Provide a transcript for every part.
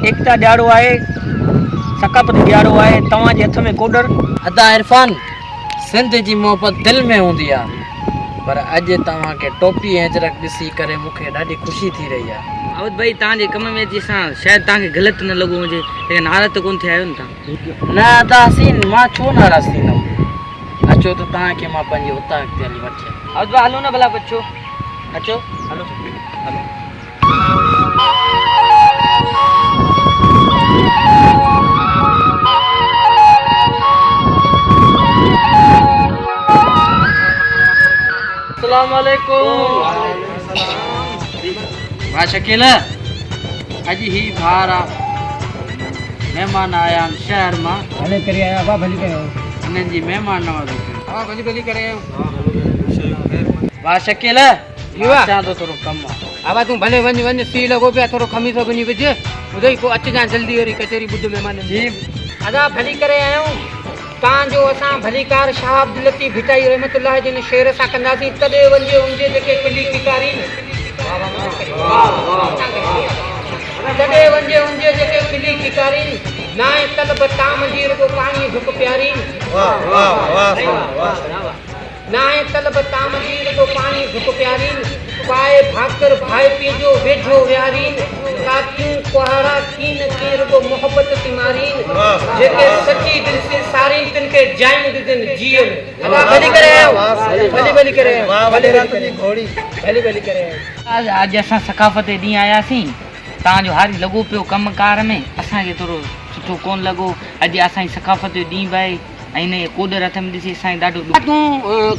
एकता ॾियारो आहे, सकाफ़त ॾियारो आहे। तव्हांजे हथ में कोडर अदा इरफान, सिंध जी मोहबत दिल में हूंदी आहे, पर अॼु तव्हांखे टोपी ऐं अजरक ॾिसी करे मूंखे ॾाढी ख़ुशी थी रही आहे। अवध भाई तव्हांजे कम में अची सां शायदि तव्हांखे ग़लति न लॻो हुजे, लेकिन नाराज़ त कोन थिया आहियो न तव्हां? न अदा हसीन, मां छो नाराज़ थींदुमि। अचो त तव्हांखे मां पंहिंजे उतां अॻिते हली वठी। अवध भाई हलो न भला बचो, अचो हलो हलो। अस्सलाम वालेकुम। भाउ शकील, अॼु ही भारा महिमान आया आहिनि शहर मां। भले करे आया बा, भली करे हिननि जी महिमान नवाज़ी कयो। हा भली भली करे भाउ शकील, अचां थो थोरो कमु आहे। आवा तूं भले वञ वञ, सी लॻो पिया, थोरो खमीस वञी विझ, ॿुधई पोइ अचिजांइ जल्दी वरी कचहरी ॿुध महिमान जी। अदा भली करे आहियूं। तव्हांजो असां भलीकार शाह अब्दुल लतीफ़ भिटाई रहमतुल्लाह जिन शेर सां कंदासीं, तॾहिं वञे उनजे जेके कुली किकारी, तॾहिं वञे उनजे जेके कुली किकारी, नाए तलब ताम जी रुगो पाणी झुक प्यारी, नाए तलब ताम जी रुगो पाणी झुक प्यारी, पाए भाकर भाई पीजो वेझो विहारी, कातियूं कुहाड़ा कीन के रुगो मोहब्बत तिमारी, जेके सच्ची दिल से सारी तिनके जाइन दिन जीवन। अदा भली करे आयो, भली भली करे आयो, भली भली घोड़ी, भली भली करे आयो। अॼु असां सकाफ़त ॾींहुं आयासीं, तव्हांजो हारी लॻो पियो कमकार में, असांखे थोरो सुठो कोन लॻो। अॼु असांजी सकाफ़त जो ॾींहुं बि आहे ऐं हिन कोडर हथ में ॾिसी असांखे ॾाढो तूं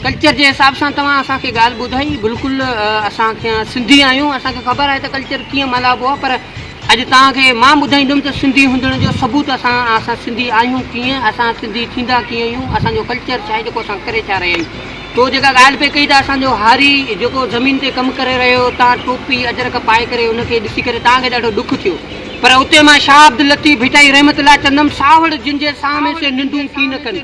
कल्चर जे हिसाब सां तव्हां असांखे ॻाल्हि ॿुधाई, बिल्कुलु असांखे सिंधी आहियूं, असांखे ख़बर आहे त कल्चर कीअं मल्हाइबो आहे, पर अॼु तव्हांखे मां ॿुधाईंदुमि त सिंधी हुजण जो सबूत असां सिंधी आहियूं कीअं, असां सिंधी थींदा कीअं आहियूं, असांजो कल्चर छा आहे जेको असां करे छा रहिया आहियूं। तो जेका ॻाल्हि पे कई त असांजो हारी जेको ज़मीन ते कमु करे रहियो, तव्हां टोपी अजरक पाए करे उनखे ॾिसी करे तव्हांखे ॾाढो दुख थियो, पर उते मां शाह अब्दुल लतीफ़ भिटाई रहमतुल्लाह चंदम सावड़ जिन जे सामे से निंडूं की न कनि,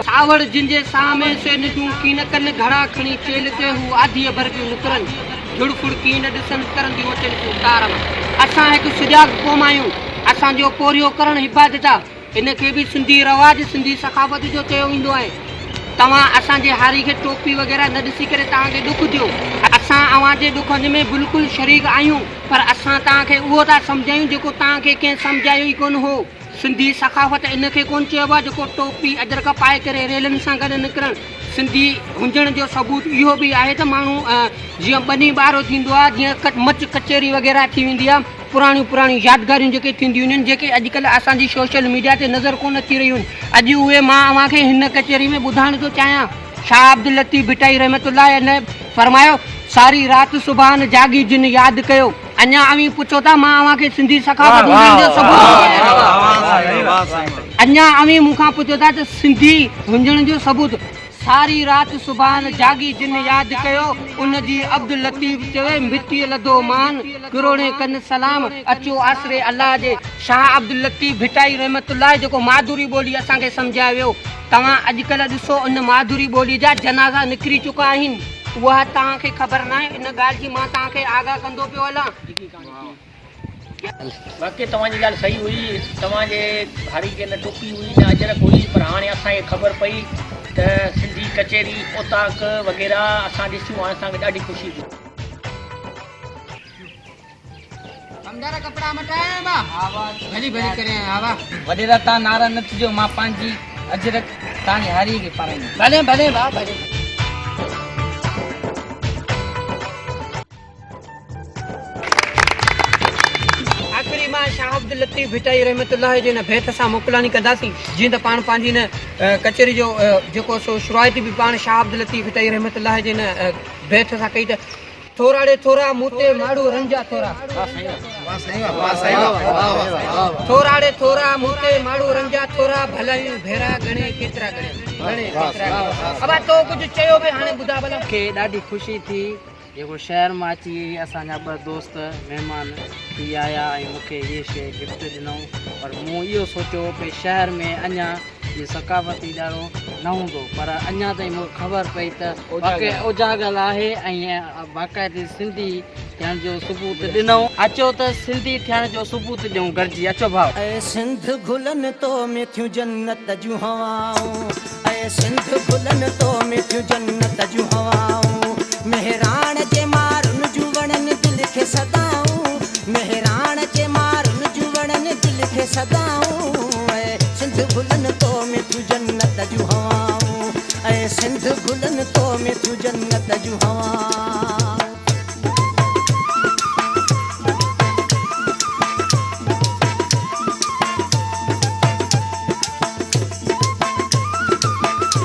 सावड़ जिन जे सामे से निंडूं की न कनि, घड़ा खणी चेल ते हू आधीअ भर जूं निकिरनि, जुड़फुड़ की न ॾिसनि करंदियूं अचनि थियूं तार में। असां हिकु सुजाग क़ौम आहियूं, असांजो पोरियो करणु इबादत आहे, इनखे बि सिंधी रवाज सिंधी सकाफ़त जो चयो वेंदो आहे। तव्हां असांजे हारी खे टोपी वग़ैरह न ॾिसी करे तव्हांखे ॾुख थियो, असां अव्हांजे ॾुख में बिल्कुलु शरीक आहियूं, पर असां तव्हांखे उहो था सम्झायूं जेको तव्हांखे कंहिं सम्झायो ई कोन हो। सिंधी सकाफ़त इनखे कोन चइबो आहे जेको टोपी अजरक पाए करे रेलनि सां गॾु निकिरणु। सिंधी हुजण जो सबूत इहो बि आहे त माण्हू जीअं ॿनी ॿारो थींदो आहे, जीअं मच कचहरी वग़ैरह थी वेंदी आहे, पुराणियूं यादगारियूं जेके थींदियूं आहिनि, जेके अॼुकल्ह असांजी सोशल मीडिया ते नज़र कोन अची रहियूं आहिनि, अॼु उहे मां अव्हांखे हिन कचहरी में ॿुधाइण थो चाहियां। शाह अब्दुल लतीफ़ भिटाई रहमतुल्लाह ने फरमायो, सारी राति सुभान जागी जिन यादि कयो। अञा अवी पुछो था मां अव्हांखे सिंधी सकाफ़त जो सबूत, अञा अवी मूंखां पुछो था त सिंधी हुजण जो सबूत। सारी रात सुभान जागी जिन यादि कयो, उनजी अब्दुल लतीफ़ चवे मिटी लधो मान, करोड़े कन सलाम अचो आसरे अल्लाह जे। शाह अब्दुल लतीफ़ भिटाई रहमतुल्लाह जेको माधुरी ॿोली असांखे सम्झायो वियो, तव्हां अॼुकल्ह ॾिसो उन माधुरी ॿोली जा जनाज़ा निकिरी चुका आहिनि, उहा तव्हांखे ख़बर न आहे। इन ॻाल्हि जी मां तव्हांखे आगाह कंदो पियो हलां। बाक़ी तव्हांजी ॻाल्हि सही हुई, तव्हांजे हारी खे न टोपी हुई न अजरक हुई, पर हाणे असांखे ख़बर पई त सिंधी कचहरी ओताक वग़ैरह असां ॾिसूं, हाणे असांखे ॾाढी ख़ुशी थी। कपिड़ा मटाया बा, भली भली करे आवा। वॾेरा तव्हां नाराज़ न थिजो, मां पंहिंजी अजरक तव्हांजे हारी खे पाराईंदुमि। भले भले बा भले। आख़िरी मां शाह अब्दुल लतीफ़ भिटाई रहमतुल्लाह जे न भेट सां मोकलानी कंदासीं, जीअं त पाण पंहिंजी न कचहरी जो जेको सो शुरूआती बि पाण शाह अब्दुल लतीफ़ भिटाई रहमतुल्लाह जे न भेट सां कई त थोराड़े थोरा मूते माड़ू रंजा थोरा, थोराड़े थोरा मूते माड़ू रंजा थोरा, भलायूं भेरा गणे केतिरा गणे अब तो कुछ चयो बि हाणे ॿुधा भला। मूंखे ॾाढी ख़ुशी थी जेको शहर मां अची असांजा ॿ दोस्त महिमान थी आया ऐं मूंखे इहे शइ गिफ्ट ॾिनऊं, पर मूं इहो सोचियो भई शहर में अञा जी सकाफ़ती ॾाढो न हूंदो पर अञा ताईं मूंखे ख़बर पई त वाक़ई उजागल आहे ऐं बाक़ाइदे सिंधी थियण जो सबूत ॾिनऊं। अचो त सिंधी थियण जो सबूत ॾियूं गॾिजी। अचो भाउ। ऐ सिंध गुलन तो मिठियूं जन्नत जूं हवाऊं, ऐ सिंध गुलन तो मिठियूं जन्नत जूं हवाऊं, मेहराण जे मारुन जूं वणन दिल खे सदाऊं, मेहराण जे मारुन जूं वणन दिल खे सदाऊं, ऐ सिंध गुलन तो मिठियूं जन्नत जूं हवाऊं, ऐ सिंध गुलन तो